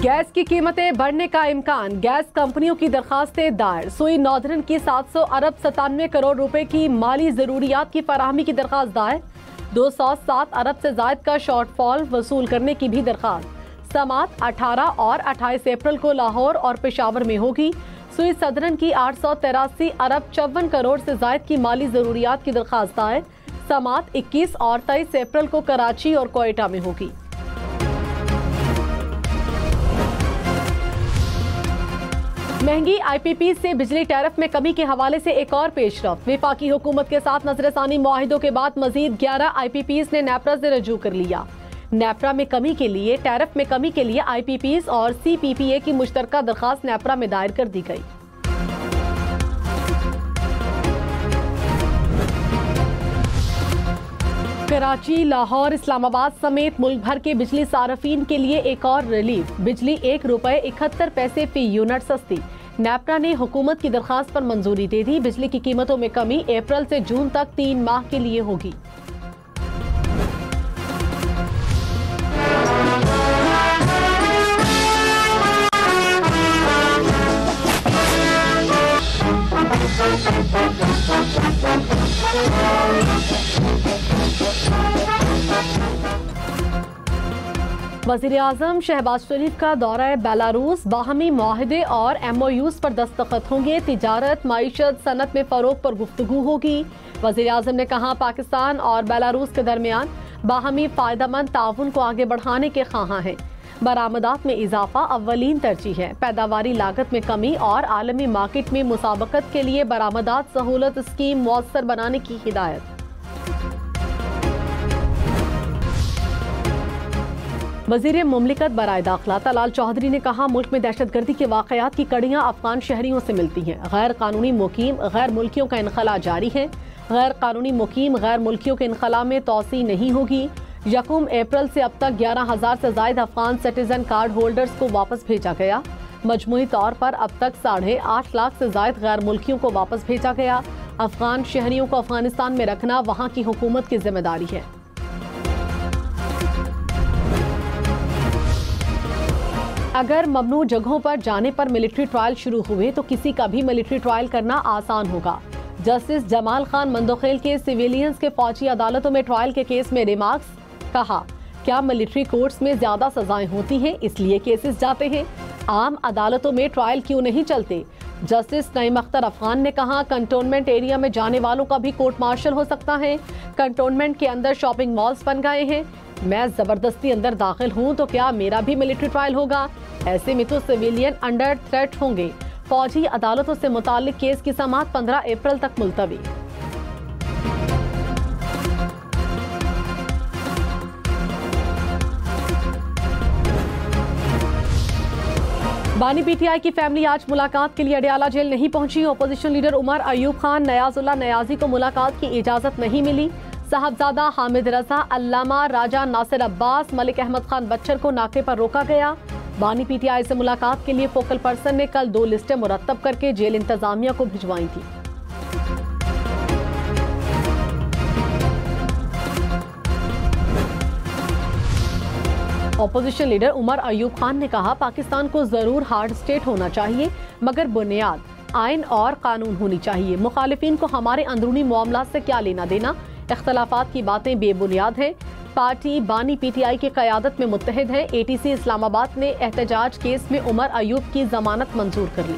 Gas की कीमतें बढ़ने का इम्कान, गैस कंपनियों की दरखास्तें दायर। सुई नॉर्दर्न की 700 अरब 97 करोड़ रुपए की माली जरूरियात की फराहमी की दरखास्त दायर। 207 अरब से जायद का शॉर्टफॉल वसूल करने की भी दरखास्त। समात 18 और 28 अप्रैल को लाहौर और पेशावर में होगी। सुई सदरन की 883 अरब 54 करोड़ से जायद की माली जरूरियात की दरखास्त दायर। समात 21 और 23 अप्रैल को कराची और कोयटा में होगी। महंगी IPP से बिजली टैरिफ में कमी के हवाले से एक और पेशरफ। वफाकी हुकूमत के साथ नजरसानी मुआहिदों के बाद मजीद 11 IPPs ने नेपरा से रजू कर लिया। नेपरा में कमी के लिए टैरिफ में कमी के लिए IPPs और CPPA की मुश्तरका दरखास्त नेपरा में दायर कर दी गई। कराची, लाहौर, इस्लामाबाद समेत मुल्क भर के बिजली सार्फिन के लिए एक और रिलीफ। बिजली ₹1.71 फी यूनिट सस्ती। नेपरा ने हुकूमत की दरखास्त पर मंजूरी दे दी। बिजली की कीमतों में कमी अप्रैल से जून तक 3 माह के लिए होगी। वज़ीर आज़म शहबाज शरीफ का दौरा बेलारूस, बाहमी मुआहदे और MOUs पर दस्तखत होंगे। तिजारत, मईशत, सनत में फरोग पर गुफ्तगू होगी। वज़ीर आज़म ने कहा पाकिस्तान और बेलारूस के दरमियान बाहमी फ़ायदेमंद ताउन को आगे बढ़ाने के ख्वाहां हैं। बरामदात में इजाफा अव्वलीन तरजीह है। पैदावारी लागत में कमी और आलमी मार्केट में मुसाबकत के लिए बरामदात सहूलत स्कीम मौसर बनाने की हिदायत। वज़ीर मुमलिकत बराए दाखिला तलाल चौधरी ने कहा मुल्क में दहशतगर्दी के वाक़यात की कड़ियाँ अफगान शहरियों से मिलती हैं। गैर कानूनी मुकीम गैर मुल्कियों का इनखला जारी है। गैर कानूनी मुकीम गैर मुल्कियों के इनखला में तोसी नहीं होगी। 1 अप्रैल से अब तक 11,000 से ज़ायद अफगान सिटीजन कार्ड होल्डर्स को वापस भेजा गया। मजमूई तौर पर अब तक 8.5 लाख से ज़ायद गैर मुल्कियों को वापस भेजा गया। अफगान शहरियों को अफगानिस्तान में रखना वहाँ की हुकूमत की जिम्मेदारी है। अगर ममनू जगहों पर जाने पर मिलिट्री ट्रायल शुरू हुए तो किसी का भी मिलिट्री ट्रायल करना आसान होगा। जस्टिस जमाल खान मंदोखेल के सिविलियंस के फौजी अदालतों में ट्रायल के केस में रिमार्क्स। कहा क्या मिलिट्री कोर्ट्स में ज्यादा सजाएं होती हैं इसलिए केसेस जाते हैं, आम अदालतों में ट्रायल क्यों नहीं चलते। जस्टिस नईम अख्तर अफगान ने कहा कंटोनमेंट एरिया में जाने वालों का भी कोर्ट मार्शल हो सकता है। कंटोनमेंट के अंदर शॉपिंग मॉल्स बन गए हैं। मैं जबरदस्ती अंदर दाखिल हूं तो क्या मेरा भी मिलिट्री ट्रायल होगा? ऐसे में तो सिविलियन अंडर थ्रेट होंगे। फौजी अदालतों से मुताल्लिक केस की समाअत 15 अप्रैल तक मुलतवी। बानी PTI की फैमिली आज मुलाकात के लिए अडयाला जेल नहीं पहुंची। अपोजिशन लीडर उमर अयूब खान, नयाजुल्लाह नयाजी को मुलाकात की इजाजत नहीं मिली। साहबजादा हामिद रजा, अल्लामा राजा नासिर अब्बास, मलिक अहमद खान बच्चर को नाके पर रोका गया। बानी PTI से मुलाकात के लिए फोकल पर्सन ने कल 2 लिस्टें मुरत्तब करके जेल इंतजामिया को भिजवाई थी। अपोजिशन लीडर उमर अयूब खान ने कहा पाकिस्तान को जरूर हार्ड स्टेट होना चाहिए मगर बुनियाद आइन और कानून होनी चाहिए। मुखालिफिन को हमारे अंदरूनी मामला से क्या लेना देना। इख्तलाफात की बातें बेबुनियाद हैं। पार्टी बानी PTI की क़यादत में मुत्तहिद है। ATC इस्लामाबाद ने एहतजाज केस में उमर अयूब की जमानत मंजूर कर ली।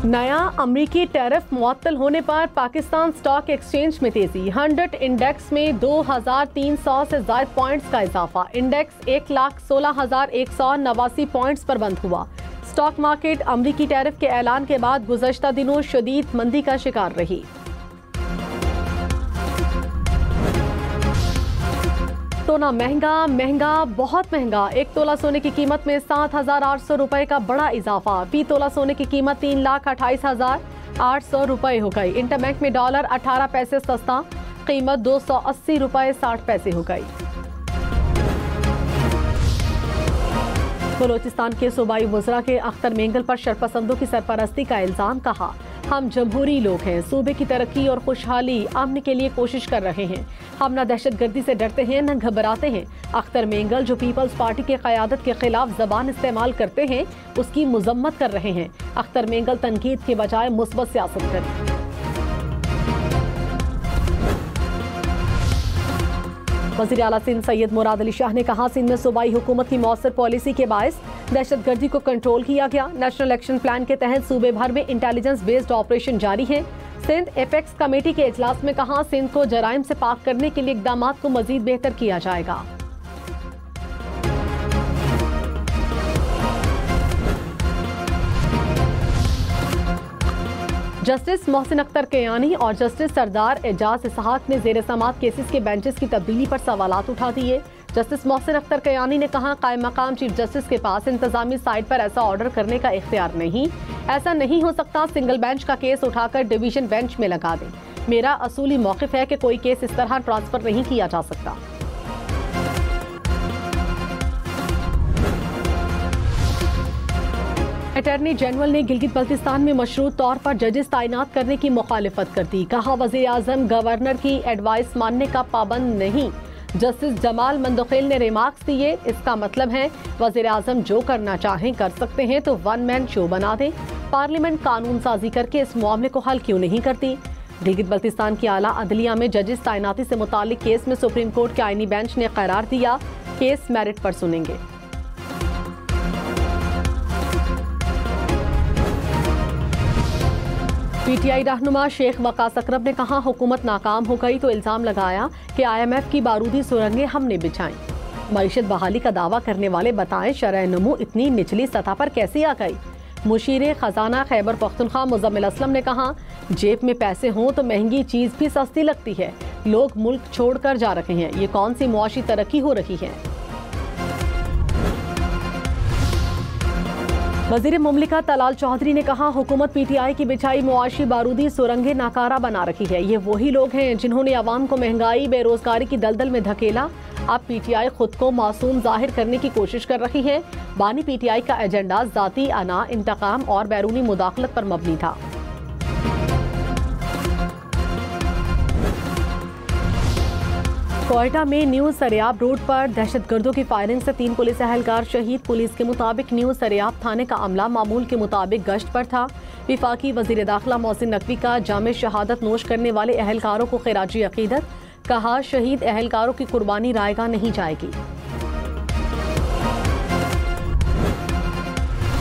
नया अमरीकी टैरिफ मुअत्तल होने पर पाकिस्तान स्टॉक एक्सचेंज में तेजी। 100 इंडेक्स में 2300 से ज़ायद पॉइंट्स का इजाफा। इंडेक्स 1,16,189 पॉइंट्स पर बंद हुआ। स्टॉक मार्केट अमरीकी टैरिफ के ऐलान के बाद गुज़श्ता दिनों शदीद मंदी का शिकार रही। सोना महंगा बहुत महंगा। 1 तोला सोने की कीमत में 7,800 रुपए का बड़ा इजाफा। फी तोला सोने की कीमत 3,28,800 रुपए हो गई। इंटरबैंक में डॉलर 18 पैसे सस्ता, कीमत 280 रुपए 60 पैसे हो गई। बलोचिस्तान के सूबाई वज़रा के अख्तर मेंगल पर शरपसंदों की सरपरस्ती का इल्जाम। कहा हम जमहूरी लोग हैं, सूबे की तरक्की और खुशहाली अमन के लिए कोशिश कर रहे हैं। हम न दहशतगर्दी से डरते हैं न घबराते हैं। अख्तर मेंगल जो पीपल्स पार्टी के क़यादत के खिलाफ जबान इस्तेमाल करते हैं उसकी मुजम्मत कर रहे हैं। अख्तर मेंगल तनकीद के बजाय मुस्बत सियासत करें। वज़ीर आला सिंध सैयद मुराद अली शाह ने कहा, सिंध में सूबाई हुकूमत की मौसर पॉलिसी के बायस दहशतगर्दी को कंट्रोल किया गया। नेशनल एक्शन प्लान के तहत सूबे भर में इंटेलिजेंस बेस्ड ऑपरेशन जारी है। सिंध एपेक्स कमेटी के इजलास में कहा, सिंध को जराइम से पाक करने के लिए इकदाम को मजीद बेहतर किया जाएगा। जस्टिस मोहसिन अख्तर कयानी और जस्टिस सरदार एजाज इसहाक ने ज़ेर समाअत केसेस के बेंचेस की तब्दीली पर सवालात उठा दिए। जस्टिस मोहसिन अख्तर कयानी ने कहा, कायम मकाम चीफ जस्टिस के पास इंतजामी साइड पर ऐसा ऑर्डर करने का इख्तियार नहीं। ऐसा नहीं हो सकता, सिंगल बेंच का केस उठाकर डिवीजन बेंच में लगा दें। मेरा असूली मौक़िफ़ है कि कोई केस इस तरह ट्रांसफर नहीं किया जा सकता। अटॉर्नी जनरल ने गिलगित बल्तिस्तान में मशरूत तौर पर जजेस तैनात करने की मुखालिफत कर दी। कहा, वज़ीर आज़म गवर्नर की एडवाइस मानने का पाबंद नहीं। जस्टिस जमाल मंदोखेल ने रिमार्क्स दिए, इसका मतलब है वज़ीर आज़म जो करना चाहें कर सकते हैं तो वन मैन शो बना दें। पार्लियामेंट कानून साजी करके इस मामले को हल क्यों नहीं करती। गिलगित बल्तिस्तान की आला अदलिया में जजेस तैनाती से मुतालिक केस में सुप्रीम कोर्ट के आईनी बेंच ने करार दिया, केस मेरिट पर सुनेंगे। पीटीआई रहनुमा शेख वकास अकरम ने कहा, हुकूमत नाकाम हो गई तो इल्जाम लगाया कि IMF की बारूदी सुरंगें हमने बिछाई। मईशत बहाली का दावा करने वाले बताएं, शरह नमू इतनी निचली सतह पर कैसे आ गई। मुशीर खजाना खैबर पख्तूनख्वा मुजम्मिल असलम ने कहा, जेब में पैसे हों तो महंगी चीज भी सस्ती लगती है। लोग मुल्क छोड़कर जा रहे हैं, ये कौन सी मुआशी तरक्की हो रही है। वज़ीर मुमलिका तलाल चौधरी ने कहा, हुकूमत PTI की बिछाई मुआशी बारूदी सुरंगें नाकारा बना रही है। ये वही लोग हैं जिन्होंने अवाम को महंगाई बेरोजगारी की दलदल में धकेला। अब PTI खुद को मासूम जाहिर करने की कोशिश कर रही है। बानी PTI का एजेंडा जाती अना, इंतकाम और बैरूनी मुदाखलत पर मबनी था। कोयटा में न्यू सरियाब रोड पर दहशतगर्दों की फायरिंग से 3 पुलिस एहलकार शहीद। पुलिस के मुताबिक न्यू सरियाब थाने का अमला मामूल के मुताबिक गश्त पर था। विफाकी वजीर दाखिला मोहसिन नकवी का जामे शहादत नोश करने वाले एहलकारों को खिराजी अकीदत। कहा, शहीद एहलकारों की कुर्बानी रायगा नहीं जाएगी।